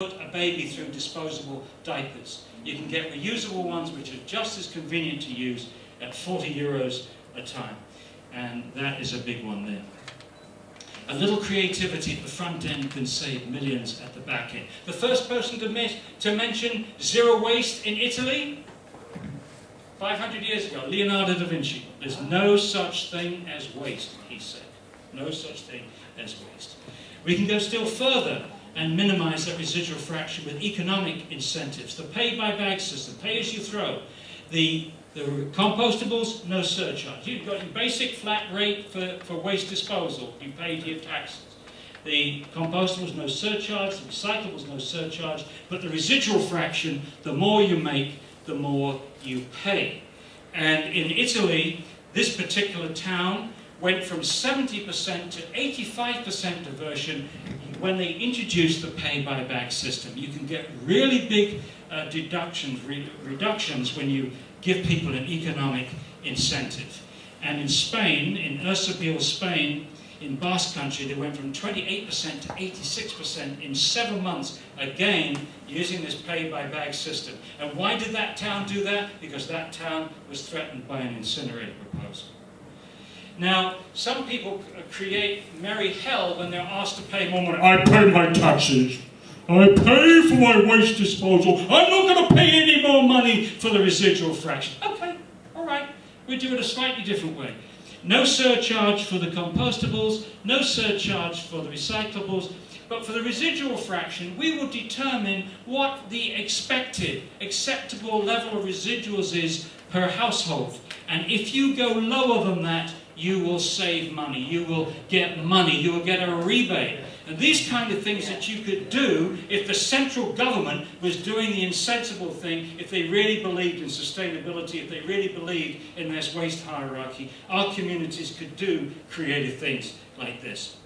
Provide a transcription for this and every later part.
put a baby through disposable diapers. You can get reusable ones which are just as convenient to use at 40 euros a time. And that is a big one there. A little creativity at the front end can save millions at the back end. The first person to mention zero waste in Italy, 500 years ago, Leonardo da Vinci. There's no such thing as waste, he said. No such thing as waste. We can go still further and minimize that residual fraction with economic incentives. The pay-by-bag system, pay as you throw. The compostables, no surcharge. You've got your basic flat rate for waste disposal. You paid your taxes. The compostables, no surcharge. The recyclables, no surcharge. But the residual fraction, the more you make, the more you pay. And in Italy, this particular town went from 70% to 85% diversion when they introduced the pay-by-bag system. You can get really big reductions when you give people an economic incentive. And in Spain, in Erzubil, Spain, in Basque Country, they went from 28% to 86% in 7 months, again, using this pay-by-bag system. And why did that town do that? Because that town was threatened by an incinerator proposal. Now, some people create merry hell when they're asked to pay more money. I pay my taxes. I pay for my waste disposal. I'm not going to pay any more money for the residual fraction. Okay, all right. We do it a slightly different way. No surcharge for the compostables, no surcharge for the recyclables, but for the residual fraction, we will determine what the expected, acceptable level of residuals is per household. And if you go lower than that, you will save money, you will get a rebate. And these kind of things that you could do if the central government was doing the insensible thing, if they really believed in sustainability, if they really believed in this waste hierarchy, our communities could do creative things like this.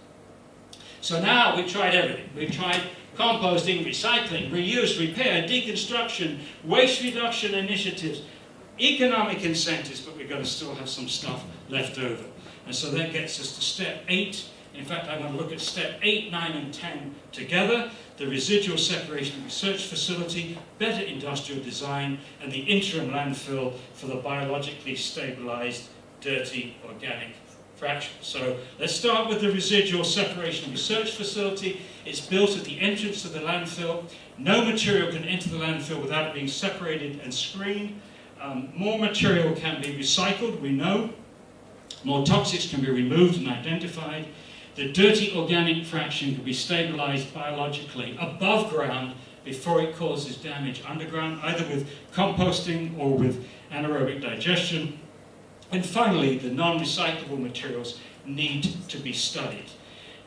So now we've tried everything. We've tried composting, recycling, reuse, repair, deconstruction, waste reduction initiatives, economic incentives, but we're going to still have some stuff left over. And so that gets us to step 8. In fact, I'm going to look at step 8, 9 and 10 together. The residual separation research facility, better industrial design, and the interim landfill for the biologically stabilized, dirty, organic fraction. So let's start with the residual separation research facility. It's built at the entrance of the landfill. No material can enter the landfill without it being separated and screened. More material can be recycled, we know. More toxics can be removed and identified. The dirty organic fraction can be stabilized biologically above ground before it causes damage underground, either with composting or with anaerobic digestion. And finally, the non-recyclable materials need to be studied.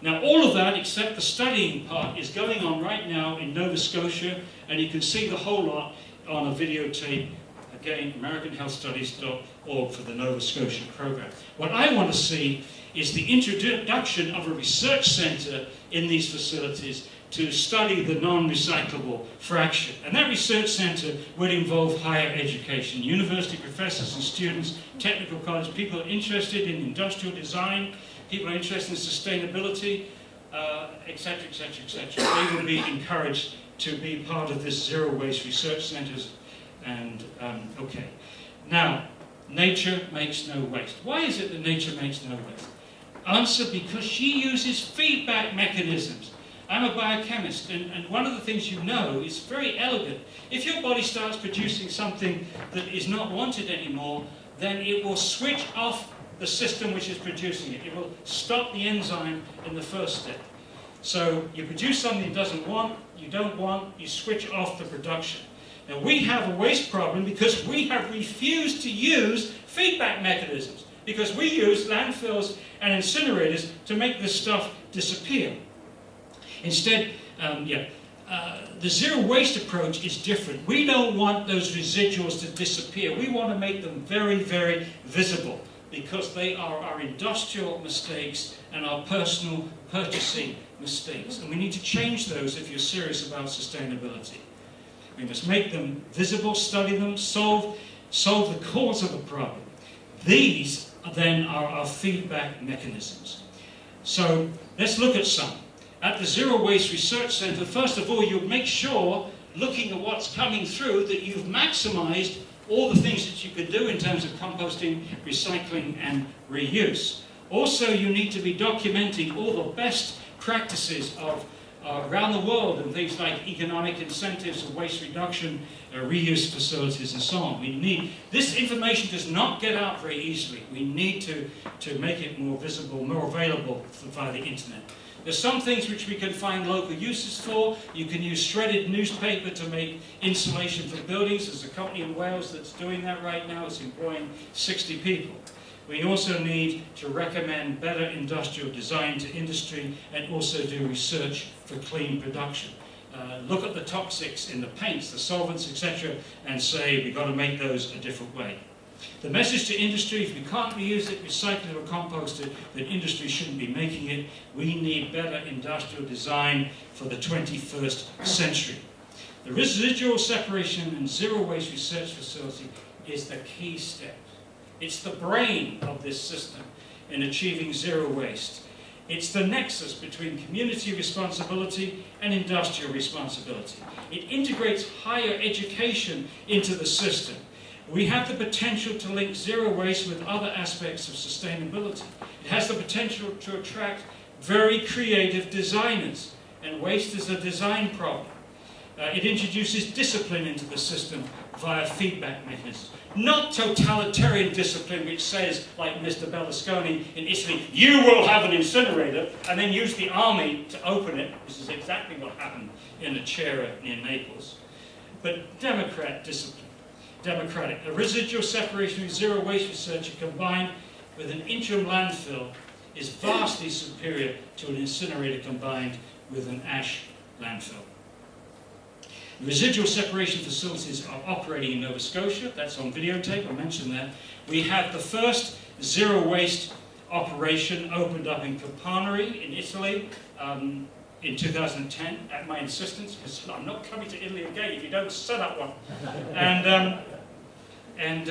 Now, all of that, except the studying part, is going on right now in Nova Scotia, and you can see the whole lot on a videotape. Again, AmericanHealthStudies.org for the Nova Scotia program. What I want to see is the introduction of a research centre in these facilities to study the non-recyclable fraction. And that research centre would involve higher education, university professors and students, technical college, people interested in industrial design, people interested in sustainability, etc., etc., etc. They will be encouraged to be part of this zero waste research centres. And, okay. Now, nature makes no waste. Why is it that nature makes no waste? Answer, because she uses feedback mechanisms. I'm a biochemist, and one of the things you know is very elegant. If your body starts producing something that is not wanted anymore, then it will switch off the system which is producing it. It will stop the enzyme in the first step. So you produce something you don't want, you switch off the production. Now, we have a waste problem because we have refused to use feedback mechanisms, because we use landfills and incinerators to make this stuff disappear. Instead, the zero waste approach is different. We don't want those residuals to disappear. We want to make them very, very visible, because they are our industrial mistakes and our personal purchasing mistakes. And we need to change those if you're serious about sustainability. We must make them visible, study them, solve the cause of the problem. These then are our feedback mechanisms. So let's look at some. At the Zero Waste Research Centre, first of all, you make sure, looking at what's coming through, that you've maximised all the things that you could do in terms of composting, recycling and reuse. Also, you need to be documenting all the best practices of around the world, and things like economic incentives of waste reduction, reuse facilities and so on. We need, this information does not get out very easily. We need to make it more visible, more available via the internet. There's some things which we can find local uses for. You can use shredded newspaper to make insulation for buildings. There's a company in Wales that's doing that right now. It's employing 60 people. We also need to recommend better industrial design to industry and also do research for clean production. Look at the toxics in the paints, the solvents, etc., and say we've got to make those a different way. The message to industry, if we can't reuse it, recycle it or compost it, then industry shouldn't be making it. We need better industrial design for the 21st century. The residual separation and zero waste research facility is the key step. It's the brain of this system in achieving zero waste. It's the nexus between community responsibility and industrial responsibility. It integrates higher education into the system. We have the potential to link zero waste with other aspects of sustainability. It has the potential to attract very creative designers, and waste is a design problem. It introduces discipline into the system via feedback mechanisms. Not totalitarian discipline which says, like Mr. Berlusconi in Italy, you will have an incinerator, and then use the army to open it. This is exactly what happened in Acera near Naples. But democrat discipline. Democratic. A residual separation with zero waste research combined with an interim landfill is vastly superior to an incinerator combined with an ash landfill. Residual separation facilities are operating in Nova Scotia. That's on videotape, I mentioned that. We have the first zero waste operation opened up in Capanari in Italy in 2010 at my insistence, because I'm not coming to Italy again if you don't set up one. And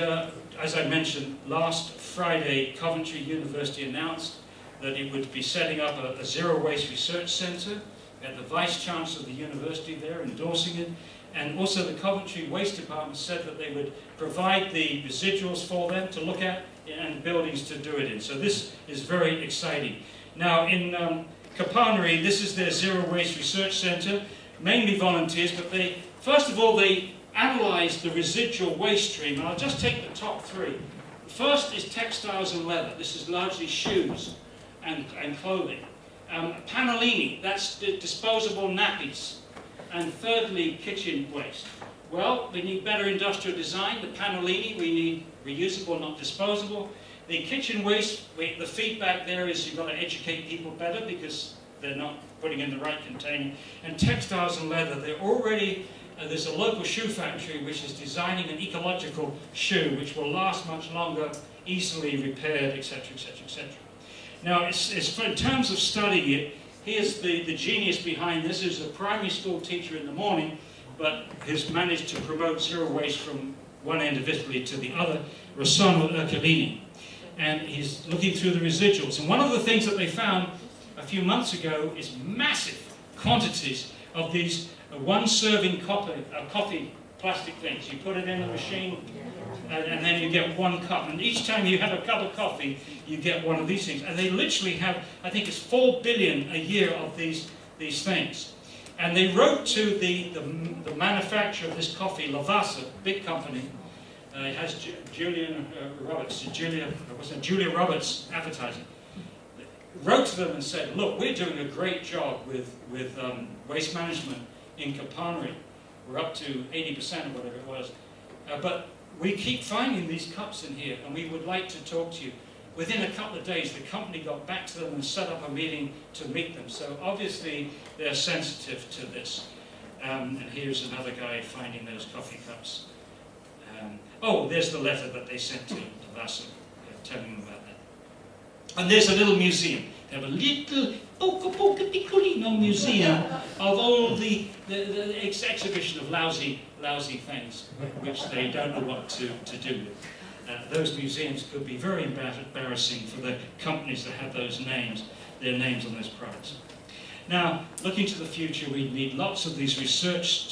as I mentioned, last Friday, Coventry University announced that it would be setting up a zero waste research centre. We had the Vice-Chancellor of the university there endorsing it, and also the Coventry Waste Department said that they would provide the residuals for them to look at and buildings to do it in. So this is very exciting. Now in Capanari, this is their Zero Waste Research Centre, mainly volunteers, but first of all they analysed the residual waste stream, and I'll just take the top three. First is textiles and leather. This is largely shoes and clothing. Panolini, that's the disposable nappies. And thirdly, kitchen waste. Well, we need better industrial design. The panolini, we need reusable, not disposable. The kitchen waste, the feedback there is you've got to educate people better because they're not putting in the right container. And textiles and leather, they're already, there's a local shoe factory which is designing an ecological shoe which will last much longer, easily repaired, etc., etc., etc. Now, in terms of studying it, here's the genius behind this. Is a primary school teacher in the morning, but has managed to promote zero waste from one end of Italy to the other, Rossano Ercolini. And he's looking through the residuals. And one of the things that they found a few months ago is massive quantities of these one-serving coffee plastic things. You put it in the machine, and then you get one cup. And each time you have a cup of coffee, you get one of these things. And they literally have, I think it's 4 billion a year of these things. And they wrote to the manufacturer of this coffee, Lavazza, big company. It has Julia Roberts advertising. Wrote to them and said, look, we're doing a great job with waste management in Capanari. We're up to 80% or whatever it was. But we keep finding these cups in here, and we would like to talk to you. Within a couple of days, the company got back to them and set up a meeting to meet them. So obviously, they're sensitive to this. And here's another guy finding those coffee cups. Oh, there's the letter that they sent to Lavazza, telling them about that. And there's a little museum. They have a little poco piccolino museum of all the exhibition of lousy things, which they don't know what to do with. Those museums could be very embarrassing for the companies that have those names, their names on those products. Now, looking to the future, we need lots of these research